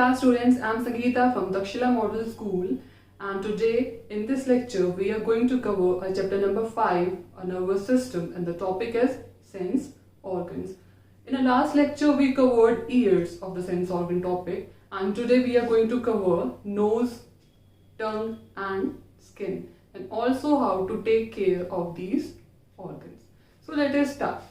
class students, I'm Sangeeta from Takshila Model School, and today in this lecture we are going to cover chapter number 5, a nervous system, and the topic is sense organs. In the last lecture we covered ears of the sense organ topic, and today we are going to cover nose, tongue and skin, and also how to take care of these organs. So let us start.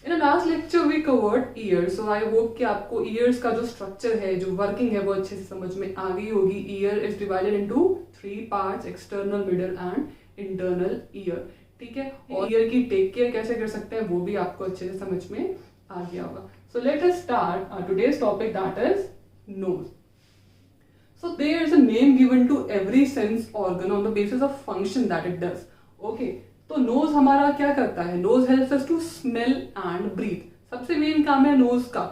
In the last lecture we covered ears, so I hope कि आपको ears का जो structure है, जो working है, वो अच्छे से समझ में आ गई होगी. Ear is divided into 3 parts: external, middle and internal ear. ठीक है, और ear की take care कैसे कर सकते हैं वो भी आपको अच्छे से समझ में आ गया होगा. So let us start today's topic, that is nose. So there is a name given to every sense organ on the basis of function that it does. Okay. तो नोज हमारा क्या करता है? Nose helps us to smell and breathe. सबसे main काम है knows का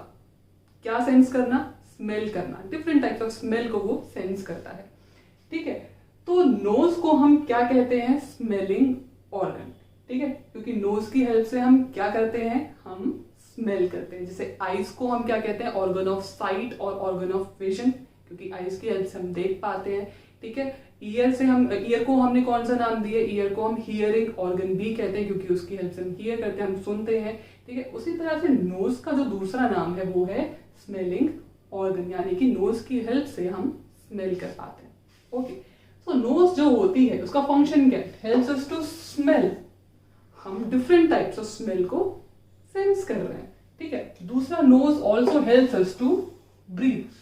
क्या सेंस करना? स्मेल करना. डिफरेंट टाइप्स ऑफ स्मेल को वो सेंस करता है. ठीक है, तो नोज को हम क्या कहते हैं? Smelling organ. ठीक है, क्योंकि नोज की हेल्प से हम क्या करते हैं? हम स्मेल करते हैं. जैसे आईज को हम क्या कहते हैं? ऑर्गन ऑफ साइट और ऑर्गन ऑफ विजन, क्योंकि आईज की हेल्प से हम देख पाते हैं. ठीक है, ईयर को हमने कौन सा नाम दिया? ईयर को हम हियरिंग ऑर्गन भी कहते हैं, क्योंकि उसकी हेल्प से हम हियर करते हैं, हम सुनते हैं. ठीक है, उसी तरह से नोज का जो दूसरा नाम है वो है स्मेलिंग ऑर्गन, यानी कि नोज की हेल्प से हम स्मेल कर पाते हैं. ओके, सो नोज जो होती है उसका फंक्शन क्या है? Helps us to smell. हम डिफरेंट टाइप्स ऑफ स्मेल को सेंस कर रहे हैं. ठीक है, दूसरा nose also helps us to breathe.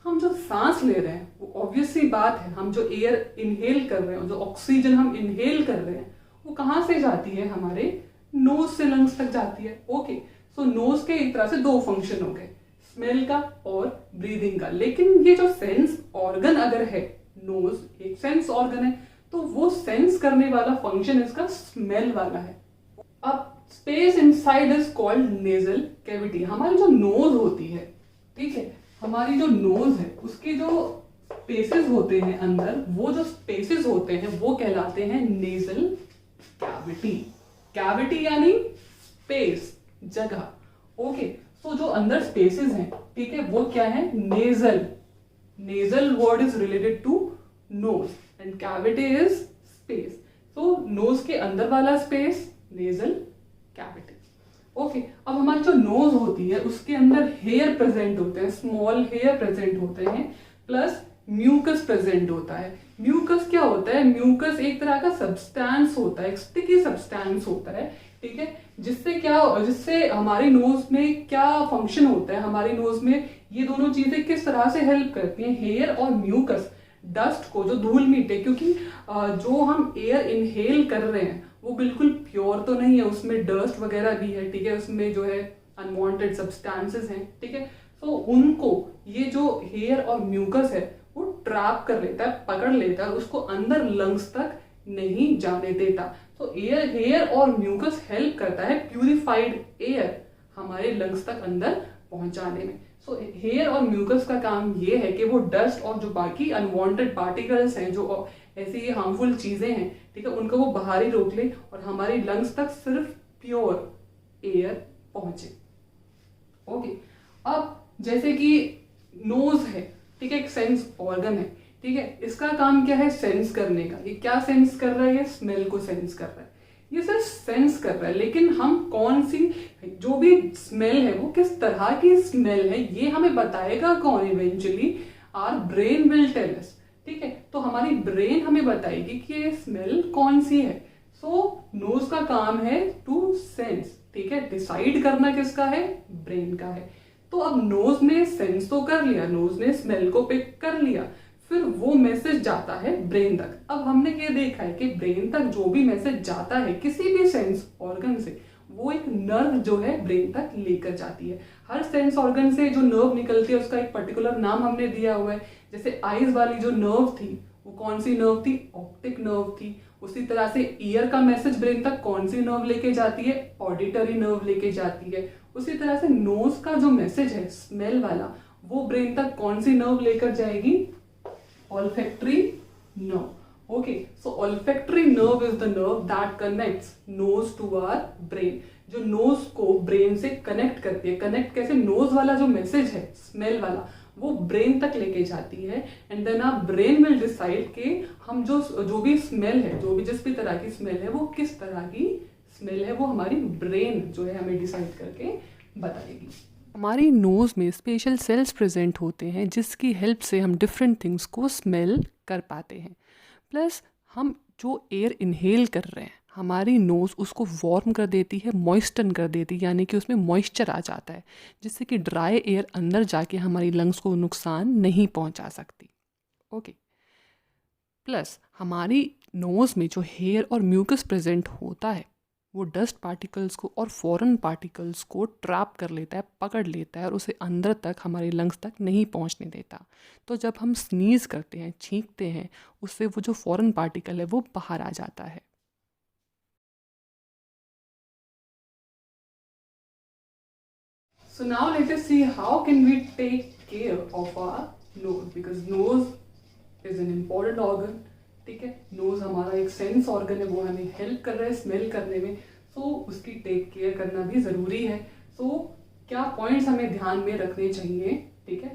हम जो सांस ले रहे हैं वो ऑब्वियस सी बात है, हम जो एयर इनहेल कर रहे हैं, जो ऑक्सीजन हम इनहेल कर रहे हैं वो कहां से जाती है? हमारे नोज से लंग्स तक जाती है. ओके, सो नोज के एक तरह से 2 फंक्शन हो गए, स्मेल का और ब्रीदिंग का. लेकिन ये जो सेंस ऑर्गन अगर है, नोज एक सेंस ऑर्गन है, तो वो सेंस करने वाला फंक्शन इसका स्मेल वाला है. अब space inside is called nasal cavity. हमारी जो नोज होती है, ठीक है, हमारी जो नोज है उसके जो स्पेसेस होते हैं अंदर, वो जो स्पेसेस होते हैं वो कहलाते हैं नेजल कैविटी. कैविटी यानी स्पेस, जगह. ओके, सो जो अंदर स्पेसेस हैं, ठीक है, वो क्या है? Nasal. Nasal word is related to nose and cavity is space. So nose के अंदर वाला स्पेस नेजल कैविटी. ओके, अब हमारी जो नोज होती है उसके अंदर हेयर प्रेजेंट होते हैं, स्मॉल हेयर प्रेजेंट होते हैं, प्लस म्यूकस प्रेजेंट होता है. म्यूकस क्या होता है? म्यूकस एक तरह का सब्सटेंस होता है, एक स्टिकी सब्सटेंस होता है. ठीक है, जिससे हमारी नोज में क्या फंक्शन होता है? हमारी नोज में ये दोनों चीजें किस तरह से हेल्प करती हैं? हेयर और म्यूकस डस्ट को, जो धूल मिट्टी, क्योंकि जो हम एयर इनहेल कर रहे हैं वो बिल्कुल प्योर तो नहीं है, उसमें डस्ट वगैरह भी है. ठीक है, उसमें जो है अनवांटेड सब्सटेंसेस हैं. ठीक है, तो उनको ये जो हेयर और म्यूकस है वो ट्रैप कर लेता है, पकड़ लेता है, उसको अंदर लंग्स तक नहीं जाने देता. तो हेयर और म्यूकस हेल्प करता है प्यूरिफाइड एयर हमारे लंग्स तक अंदर पहुंचाने में. सो हेयर और म्यूकस का काम ये है कि वो डस्ट और जो बाकी अनवांटेड पार्टिकल्स हैं, जो ऐसी ये हार्मफुल चीजें हैं, ठीक है, उनको वो बाहर ही रोक ले और हमारी लंग्स तक सिर्फ प्योर एयर पहुंचे. ओके, अब जैसे कि नोज है, ठीक है, एक सेंस ऑर्गन है. ठीक है, इसका काम क्या है? सेंस करने का. ये क्या सेंस कर रहा है? ये स्मेल को सेंस कर रहा है. ये सिर्फ सेंस कर रहा है, लेकिन हम कौन सी, जो भी स्मेल है वो किस तरह की स्मेल है ये हमें बताएगा कौन? Eventually our brain will tell us. ठीक है, तो हमारी ब्रेन हमें बताएगी कि ये स्मेल कौन सी है. सो नोज का काम है टू सेंस. ठीक है, डिसाइड करना किसका है? ब्रेन का है. तो अब नोज ने सेंस तो कर लिया, नोज ने स्मेल को पिक कर लिया, फिर वो मैसेज जाता है ब्रेन तक. अब हमने ये देखा है कि ब्रेन तक जो भी मैसेज जाता है किसी भी सेंस ऑर्गन से, वो एक नर्व जो है ब्रेन तक लेकर जाती है. हर सेंस ऑर्गन से जो नर्व निकलती है उसका एक पर्टिकुलर नाम हमने दिया हुआ है. जैसे आईज वाली जो नर्व थी वो कौन सी नर्व थी? ऑप्टिक नर्व थी. उसी तरह से ईयर का मैसेज ब्रेन तक कौन सी नर्व लेके जाती है? ऑडिटरी नर्व लेके जाती है. उसी तरह से नोज का जो मैसेज है स्मेल वाला, वो ब्रेन तक कौन सी नर्व लेकर जाएगी? Olfactory nerve. Okay, so olfactory nerve is the nerve that connects nose to our brain. जो नोज को ब्रेन से कनेक्ट करती है. कनेक्ट कैसे? नोज वाला जो मैसेज है स्मेल वाला वो ब्रेन तक लेके जाती है, एंड देन आप ब्रेन विल डिसाइड कि हम जो भी स्मेल है, जो भी जिस भी तरह की स्मेल है वो किस तरह की स्मेल है, वो हमारी ब्रेन जो है हमें डिसाइड करके बताएगी। हमारी नोज़ में स्पेशल सेल्स प्रेजेंट होते हैं जिसकी हेल्प से हम डिफरेंट थिंग्स को स्मेल कर पाते हैं। प्लस हम जो एयर इनहेल कर रहे हैं, हमारी नोज़ उसको वार्म कर देती है, मॉइस्टन कर देती है, यानी कि उसमें मॉइस्चर आ जाता है जिससे कि ड्राई एयर अंदर जाके हमारी लंग्स को नुकसान नहीं पहुंचा सकती। ओके। प्लस हमारी नोज़ में जो हेयर और म्यूकस प्रेजेंट होता है वो डस्ट पार्टिकल्स को और फॉरेन पार्टिकल्स को ट्रैप कर लेता है, पकड़ लेता है और उसे अंदर तक, हमारी लंग्स तक नहीं पहुंचने देता। तो जब हम स्नीज़ करते हैं, छींकते हैं, उससे वो जो फॉरेन पार्टिकल है वो बाहर आ जाता है। So now let us see how can we take care of our nose, because nose is an important organ. ठीक है, नोज हमारा एक सेंस ऑर्गन है, वो हमें हेल्प कर रहा है स्मेल करने में, सो उसकी टेक केयर करना भी जरूरी है। सो क्या पॉइंट्स हमें ध्यान में रखने चाहिए? ठीक है,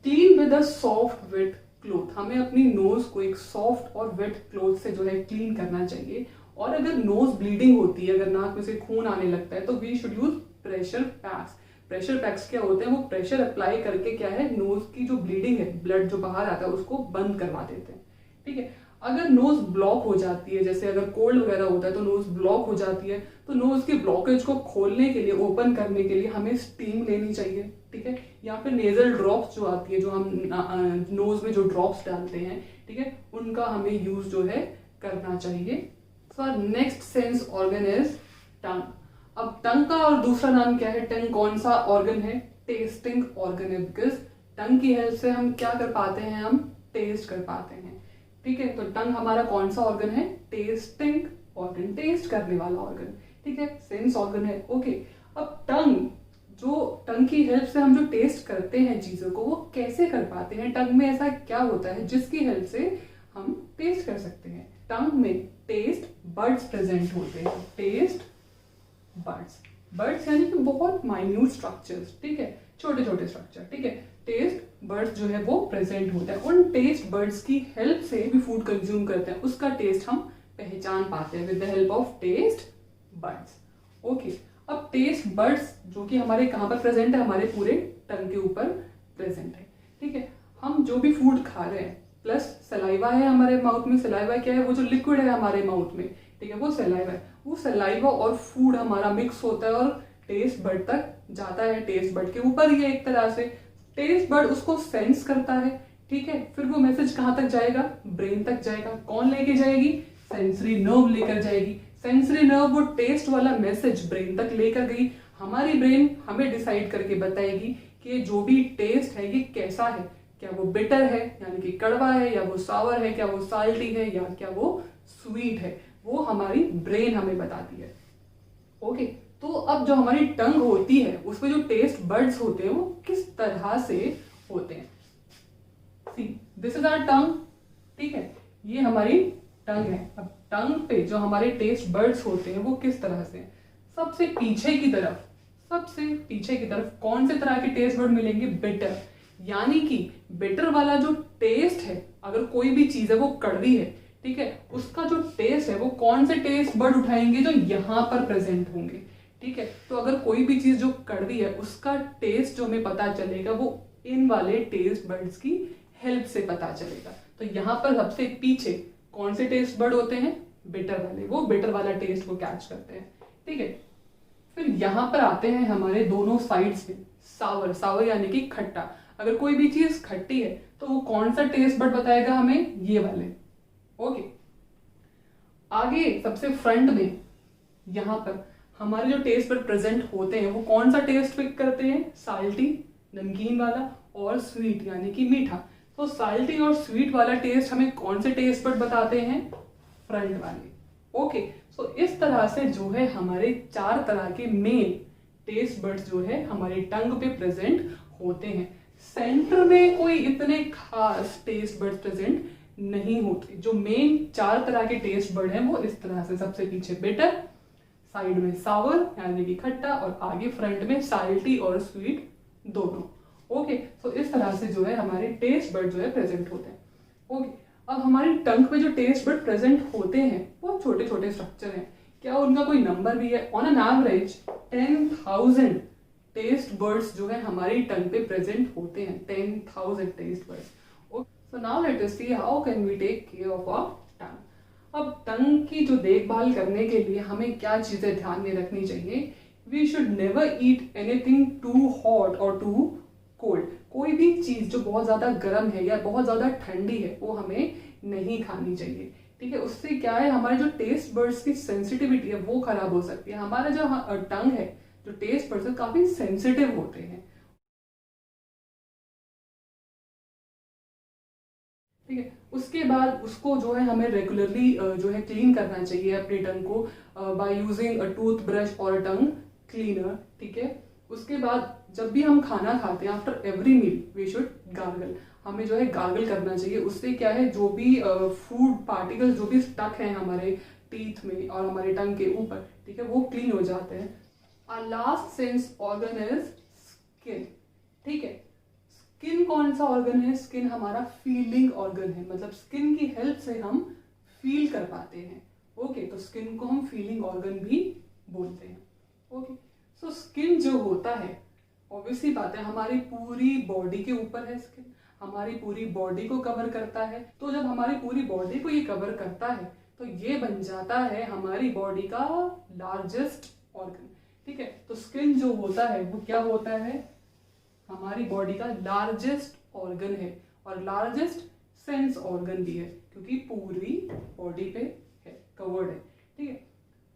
clean with a soft wet cloth, हमें अपनी नोज को एक सॉफ्ट और वेट क्लोथ से जो है क्लीन करना चाहिए। और अगर नोज ब्लीडिंग होती है, अगर नाक में से खून आने लगता है, तो we should use pressure packs. Pressure packs क्या होते हैं? वो प्रेशर अप्लाई करके क्या है, नोज की जो ब्लीडिंग है, ब्लड जो बाहर आता है, उसको बंद करवा देते हैं। ठीक है, अगर नोज ब्लॉक हो जाती है, जैसे अगर कोल्ड वगैरह होता है तो नोज ब्लॉक हो जाती है, तो नोज की ब्लॉकेज को खोलने के लिए, ओपन करने के लिए हमें स्टीम लेनी चाहिए। ठीक है, या फिर नेजल ड्रॉप्स जो आती है, जो हम नोज में जो ड्रॉप्स डालते हैं, ठीक है, उनका हमें यूज जो है करना चाहिए। So next sense organ is tongue. अब टंग का और दूसरा नाम क्या है? टंग कौन सा ऑर्गन है? टेस्टिंग ऑर्गन है, बिकॉज टंग की हेल्प से हम क्या कर पाते हैं? हम टेस्ट कर पाते हैं। ठीक है, तो टंग हमारा कौन सा ऑर्गन है? टेस्टिंग ऑर्गन, टेस्ट करने वाला ऑर्गन। ठीक है, सेंस ऑर्गन है। ओके, अब टंग की हेल्प से हम जो टेस्ट करते हैं चीजों को, वो कैसे कर पाते हैं? टंग में ऐसा क्या होता है जिसकी हेल्प से हम टेस्ट कर सकते हैं? टंग में टेस्ट बर्ड्स प्रेजेंट होते हैं। टेस्ट बर्ड्स यानी कि बहुत माइन्यूट स्ट्रक्चर्स, ठीक है, छोटे छोटे स्ट्रक्चर। ठीक है, टेस्ट बर्ड्स जो है वो प्रेजेंट होता है। उन टेस्ट बर्ड्स की हेल्प से भी फूड कंज्यूम करते हैं, उसका टेस्ट हम पहचान पाते हैं with the help of taste buds. Okay, अब टेस्ट बर्ड्स जो कि हमारे कहाँ पर प्रेजेंट है? हमारे पूरे टंग के ऊपर प्रेजेंट है। ठीक है, हम जो भी फूड खा रहे हैं, प्लस सलाइवा है हमारे माउथ में। सलाइवा क्या है? वो जो लिक्विड है हमारे माउथ में, ठीक है, वो सलाइवा है। वो सलाइवा और फूड हमारा मिक्स होता है और टेस्ट बर्ड तक जाता है। टेस्ट बर्ड के ऊपर ही है एक तरह से, टेस्ट बर्ड उसको सेंस करता है। ठीक है, फिर वो मैसेज कहाँ तक जाएगा? ब्रेन तक जाएगा। कौन लेके जाएगी? सेंसरी नर्व लेकर जाएगी। सेंसरी नर्व वो टेस्ट वाला मैसेज ब्रेन तक लेकर गई। हमारी ब्रेन हमें डिसाइड करके बताएगी कि जो भी टेस्ट है ये कैसा है, क्या वो बिटर है यानी कि कड़वा है, या वो सावर है, क्या वो साल्टी है, या क्या वो स्वीट है, वो हमारी ब्रेन हमें बताती है। ओके, तो अब जो हमारी टंग होती है उसमें जो टेस्ट बर्ड्स होते हैं वो किस तरह से होते हैं? सी, दिस इज आवर टंग। ठीक है, ये हमारी टंग है। अब टंग पे जो हमारे टेस्ट बर्ड्स होते हैं वो किस तरह से? सबसे पीछे की तरफ कौन से तरह के टेस्ट बर्ड मिलेंगे? बिटर, यानी कि बिटर वाला जो टेस्ट है, अगर कोई भी चीज है वो कड़वी है, ठीक है, उसका जो टेस्ट है वो कौन से टेस्ट बर्ड उठाएंगे? जो यहाँ पर प्रेजेंट होंगे। ठीक है, तो अगर कोई भी चीज जो कड़वी है उसका टेस्ट जो हमें पता चलेगा वो इन वाले टेस्ट बर्ड्स की हेल्प से पता चलेगा। तो यहाँ पर सबसे पीछे कौन से टेस्ट बर्ड होते हैं? बिटर वाले, वो बिटर वाला टेस्ट को कैच करते हैं। ठीक है, फिर यहाँ पर आते हैं हमारे दोनों साइड्स में सावर यानी कि खट्टा। अगर कोई भी चीज खट्टी है तो वो कौन सा टेस्ट बर्ड बताएगा हमें? ये वाले। ओके, आगे सबसे फ्रंट में यहाँ पर हमारे जो टेस्ट बर्ड प्रेजेंट होते हैं वो कौन सा टेस्ट पिक करते हैं? साल्टी, नमकीन वाला, और स्वीट यानी कि मीठा। तो साल्टी और स्वीट वाला टेस्ट हमें कौन से टेस्ट बर्ड बताते हैं? फ्रंट वाले। ओके, सो इस तरह से जो है हमारे 4 तरह के मेन टेस्ट बर्ड्स जो है हमारे टंग पे प्रेजेंट होते हैं। सेंटर में कोई इतने खास टेस्ट बर्ड्स प्रेजेंट नहीं होते। जो मेन 4 तरह के टेस्ट बर्ड हैं वो इस तरह से, सबसे पीछे बिटर, साइड में सावर यानी कि खट्टा, और आगे फ्रंट में साल्टी और स्वीट दोनों। ओके, तो इस तरह से जो है हमारे टेस्ट बर्ड जो है प्रेजेंट होते हैं। ओके, अब हमारी टंग पे जो टेस्ट बर्ड प्रेजेंट होते हैं वो छोटे छोटे स्ट्रक्चर हैं। क्या उनका कोई नंबर भी है? On an average 10,000 taste buds जो है हमारी टंग पे प्रेजेंट होते हैं, 10,000 taste buds. So now let us see how can we take care of our tongue. अब टंग की जो देखभाल करने के लिए हमें क्या चीजें ध्यान में रखनी चाहिए? We should never eat anything too hot और टू कोल्ड। कोई भी चीज जो बहुत ज्यादा गर्म है या बहुत ज्यादा ठंडी है वो हमें नहीं खानी चाहिए, ठीक है। उससे क्या है, हमारे जो टेस्ट बर्ड्स की सेंसिटिविटी है वो खराब हो सकती है। हमारा जो टंग है, जो टेस्ट बर्ड्स है, काफी सेंसिटिव होते हैं, ठीक है। उसके बाद उसको जो है हमें रेगुलरली जो है क्लीन करना चाहिए अपने टंग को by using a tooth brush और टंग क्लीनर, ठीक है। उसके बाद जब भी हम खाना खाते हैं, after every meal we should gargle, हमें जो है गार्गल करना चाहिए। उससे क्या है, जो भी फूड पार्टिकल्स जो भी स्टक हैं हमारे टीथ में और हमारे टंग के ऊपर, ठीक है, वो क्लीन हो जाते हैं। Our last sense organ is skin, ठीक है। स्किन कौन सा ऑर्गन है? स्किन हमारा फीलिंग ऑर्गन है, मतलब स्किन की हेल्प से हम फील कर पाते हैं। ओके, तो स्किन को हम फीलिंग ऑर्गन भी बोलते हैं। ओके, सो स्किन जो होता है, ऑब्वियसली बात है, हमारी पूरी बॉडी के ऊपर है स्किन, हमारी पूरी बॉडी को कवर करता है। तो जब हमारी पूरी बॉडी को ये कवर करता है तो ये बन जाता है हमारी बॉडी का लार्जेस्ट ऑर्गन, ठीक है। तो स्किन जो होता है वो क्या होता है? हमारी बॉडी का लार्जेस्ट ऑर्गन है और लार्जेस्ट सेंस ऑर्गन भी है, क्योंकि पूरी बॉडी पे है, कवर्ड है, ठीक है।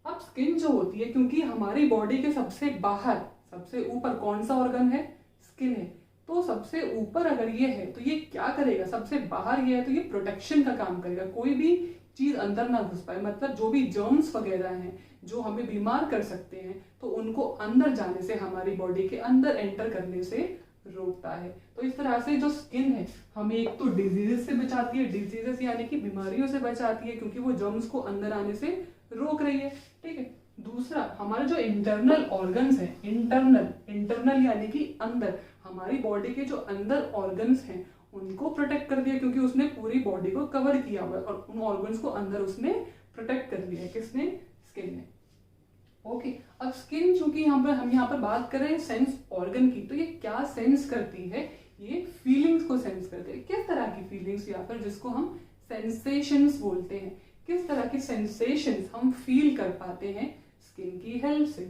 अब स्किन जो होती है, क्योंकि हमारी बॉडी के सबसे बाहर, सबसे ऊपर कौन सा ऑर्गन है? स्किन है। तो सबसे ऊपर अगर ये है तो ये क्या करेगा? सबसे बाहर ये है तो ये प्रोटेक्शन का काम करेगा, कोई भी चीज अंदर ना घुस पाए। मतलब जो भी जर्म्स वगैरह हैं जो हमें बीमार कर सकते हैं, तो उनको अंदर जाने से, हमारी बॉडी के अंदर एंटर करने से रोकता है। तो इस तरह से जो स्किन है हमें एक तो डिजीजेस से बचाती है, डिजीजेस यानी कि बीमारियों से बचाती है, क्योंकि वो जर्म्स को अंदर आने से रोक रही है, ठीक है। दूसरा, हमारे जो इंटरनल ऑर्गन्स हैं, इंटरनल यानी कि अंदर, हमारी बॉडी के जो अंदर ऑर्गन्स हैं उनको प्रोटेक्ट कर दिया, क्योंकि उसने पूरी बॉडी को कवर किया हुआ है और उन ऑर्गन्स को अंदर उसने प्रोटेक्ट कर दिया है। किसने? स्किन ने। ओके, अब स्किन, चूंकि हम यहाँ पर बात कर रहे हैं सेंस ऑर्गन की, तो ये क्या सेंस करती है? ये फीलिंग्स को सेंस करती है। किस तरह की फीलिंग्स, या फिर जिसको हम सेंसेशंस बोलते हैं, किस तरह की सेंसेशंस हम फील कर पाते हैं स्किन की हेल्प से?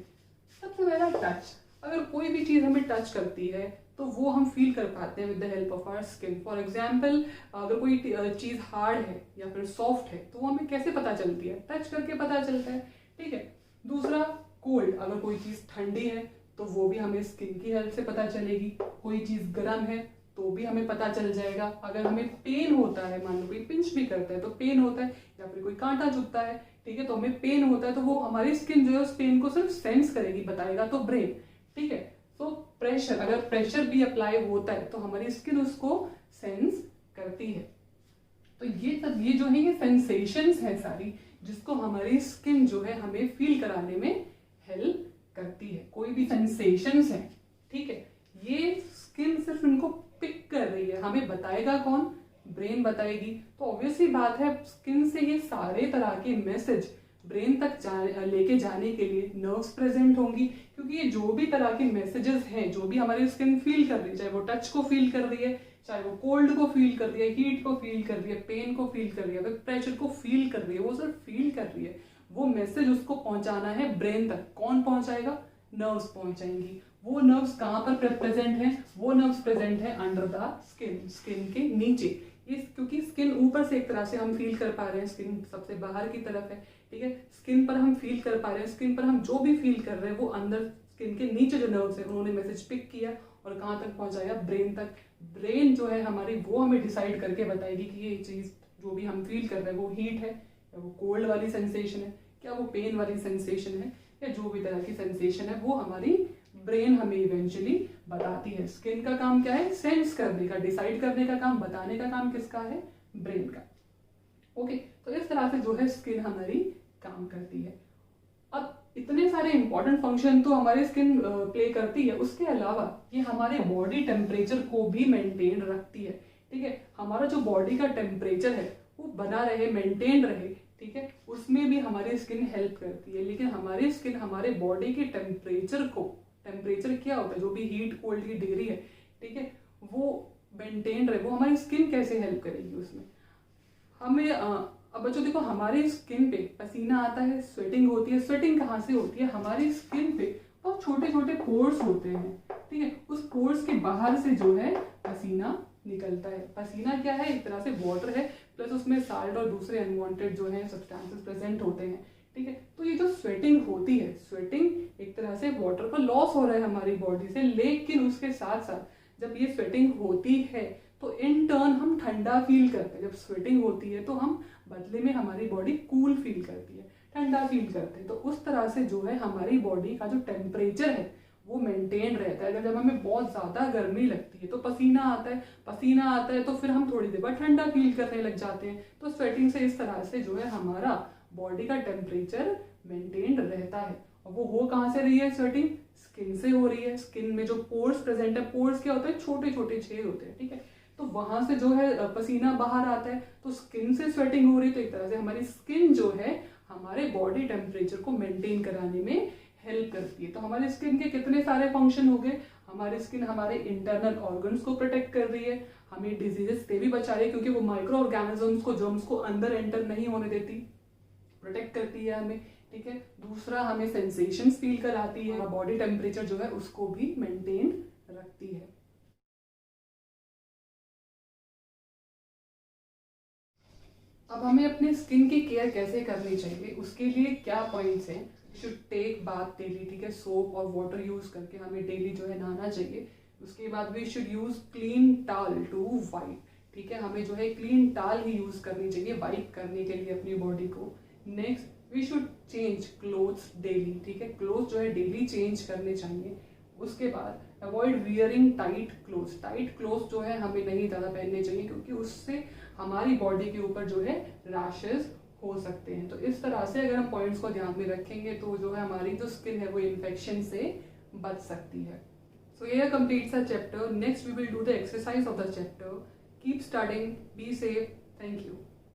सबसे पहला टच। अगर कोई भी चीज हमें टच करती है तो वो हम फील कर पाते हैं with the help of our skin. For example, अगर कोई चीज हार्ड है या फिर सॉफ्ट है तो वो हमें कैसे पता चलती है? टच करके पता चलता है, ठीक है। दूसरा, कोल्ड, अगर कोई चीज ठंडी है तो वो भी हमें स्किन की हेल्प से पता चलेगी। कोई चीज गर्म है तो भी हमें पता चल जाएगा। अगर हमें पेन होता है, मान लो कोई पिंच भी करता है तो पेन होता है, या फिर कोई कांटा चुभता है, ठीक है, तो हमें पेन होता है, तो वो हमारी स्किन जो है उस पेन को सिर्फ सेंस करेगी, बताएगा तो ब्रेन, ठीक है। तो प्रेशर, अगर प्रेशर भी अप्लाई होता है तो हमारी स्किन उसको सेंस करती है। तो ये सब, ये जो है ये सेंसेशंस है सारी, जिसको हमारी स्किन जो है हमें फील कराने में हेल्प करती है। कोई भी सेंसेशंस है, ठीक है, ये स्किन सिर्फ इनको पिक कर रही है, हमें बताएगा कौन? ब्रेन बताएगी। तो ऑब्वियसली बात है, स्किन से ये सारे तरह के मैसेज ब्रेन तक लेके जाने के लिए नर्व्स प्रेजेंट होंगी, क्योंकि ये जो भी तरह के मैसेजेस हैं, जो भी हमारी स्किन फील कर रही है, चाहे वो टच को फील कर रही है, चाहे वो कोल्ड को फील कर रही है, हीट को फील कर रही है, पेन को फील कर रही है, प्रेशर को फील कर रही है, वो सिर्फ फील कर रही है। वो मैसेज उसको पहुंचाना है ब्रेन तक। कौन पहुंचाएगा? नर्व्स पहुंचाएंगी। वो नर्व्स कहाँ पर प्रेजेंट हैं? वो नर्व्स प्रेजेंट है अंडर द स्किन, स्किन के नीचे। इस, क्योंकि स्किन ऊपर से एक तरह से हम फील कर पा रहे हैं, स्किन सबसे बाहर की तरफ है, ठीक है। स्किन पर हम फील कर पा रहे हैं, स्किन पर हम जो भी फील कर रहे हैं वो अंदर स्किन के नीचे जो नर्व्स है उन्होंने मैसेज पिक किया और कहाँ तक पहुंचाया? ब्रेन तक। ब्रेन जो है हमारी, वो हमें डिसाइड करके बताएगी कि ये चीज जो भी हम फील कर रहे हैं वो हीट है, या वो कोल्ड वाली सेंसेशन है, क्या वो पेन वाली सेंसेशन है, या जो भी तरह की सेंसेशन है वो हमारी ब्रेन हमें इवेंचुअली बताती है। स्किन का काम क्या है? सेंस करने का, डिसाइड करने का काम, बताने का काम किसका है? ब्रेन का। ओके, तो इस तरह से जो है स्किन हमारी काम करती है। अब इतने सारे इंपॉर्टेंट फंक्शन तो हमारी स्किन प्ले करती है। उसके अलावा ये हमारे बॉडी टेम्परेचर को भी मेंटेन रखती है, ठीक है। हमारा जो बॉडी का टेम्परेचर है वो बना रहे, मेंटेन रहे, ठीक है, उसमें भी हमारी स्किन हेल्प करती है। लेकिन हमारी स्किन हमारे बॉडी के टेम्परेचर को, टेम्परेचर क्या होता है, जो भी हीट कोल्ड की डिग्री है, ठीक है, वो मेंटेन रहे, वो हमारी स्किन कैसे हेल्प करेगी उसमें हमें। अब बच्चों देखो, हमारी स्किन पे पसीना आता है, स्वेटिंग होती है। स्वेटिंग कहाँ से होती है? हमारी स्किन पे बहुत छोटे छोटे पोर्स होते हैं, ठीक है। उस पोर्स के बाहर से जो है पसीना निकलता है। पसीना क्या है? एक तरह से वाटर है, प्लस उसमें साल्ट और दूसरे अनवांटेड जो है सब्सटेंसेस प्रेजेंट होते हैं, ठीक है। तो ये जो स्वेटिंग होती है, स्वेटिंग एक तरह से वाटर का लॉस हो रहा है हमारी बॉडी से। लेकिन उसके साथ साथ जब ये स्वेटिंग होती है तो इन टर्न हम ठंडा फील करते हैं। जब स्वेटिंग होती है तो हम बदले में हमारी बॉडी कूल फील करती है, ठंडा फील करते हैं। तो उस तरह से जो है हमारी बॉडी का जो टेम्परेचर है वो मेंटेन रहता है। अगर जब हमें बहुत ज़्यादा गर्मी लगती है तो पसीना आता है, पसीना आता है तो फिर हम थोड़ी देर बाद ठंडा फील करने लग जाते हैं। तो स्वेटिंग से इस तरह से जो है हमारा बॉडी का टेम्परेचर मेंटेन रहता है। और वो हो कहाँ से रही है स्वेटिंग? स्किन से हो रही है। स्किन में जो पोर्स प्रेजेंट है, पोर्स क्या होते हैं? छोटे छोटे छेद होते हैं, ठीक है। तो वहां से जो है पसीना बाहर आता है, तो स्किन से स्वेटिंग हो रही है। तो एक तरह से हमारी स्किन जो है हमारे बॉडी टेम्परेचर को मेंटेन कराने में हेल्प करती है। तो हमारी स्किन के कितने सारे फंक्शन हो गए। हमारी स्किन हमारे इंटरनल ऑर्गन्स को प्रोटेक्ट कर रही है, हमें डिजीजेस से भी बचा रही है, क्योंकि वो माइक्रो ऑर्गेनिजम्स को, जर्म्स को अंदर एंटर नहीं होने देती, प्रोटेक्ट करती है हमें, ठीक है। दूसरा, हमें सेंसेशंस फील कराती है, बॉडी टेम्परेचर जो है उसको भी मेंटेन रखती है। अब हमें अपने स्किन की केयर कैसे करनी चाहिए, उसके लिए क्या पॉइंट्स हैं? शुड टेक बाथ डेली, ठीक है। सोप और वाटर यूज करके हमें डेली जो है नहाना चाहिए। उसके बाद we should use clean towel to wipe, ठीक है। हमें जो है क्लीन टॉवल ही यूज करनी चाहिए वाइप करने के लिए अपनी बॉडी को। Next, we should change clothes daily, ठीक है। क्लोथ जो है डेली चेंज करने चाहिए। उसके बाद avoid wearing tight clothes. Tight clothes जो है हमें नहीं ज़्यादा पहनने चाहिए, क्योंकि उससे हमारी बॉडी के ऊपर जो है रैशेस हो सकते हैं। तो इस तरह से अगर हम पॉइंट्स को ध्यान में रखेंगे तो जो है हमारी जो स्किन है वो इन्फेक्शन से बच सकती है। सो ये completes the chapter. Next we will do the exercise of the chapter. Keep studying, be safe, thank you.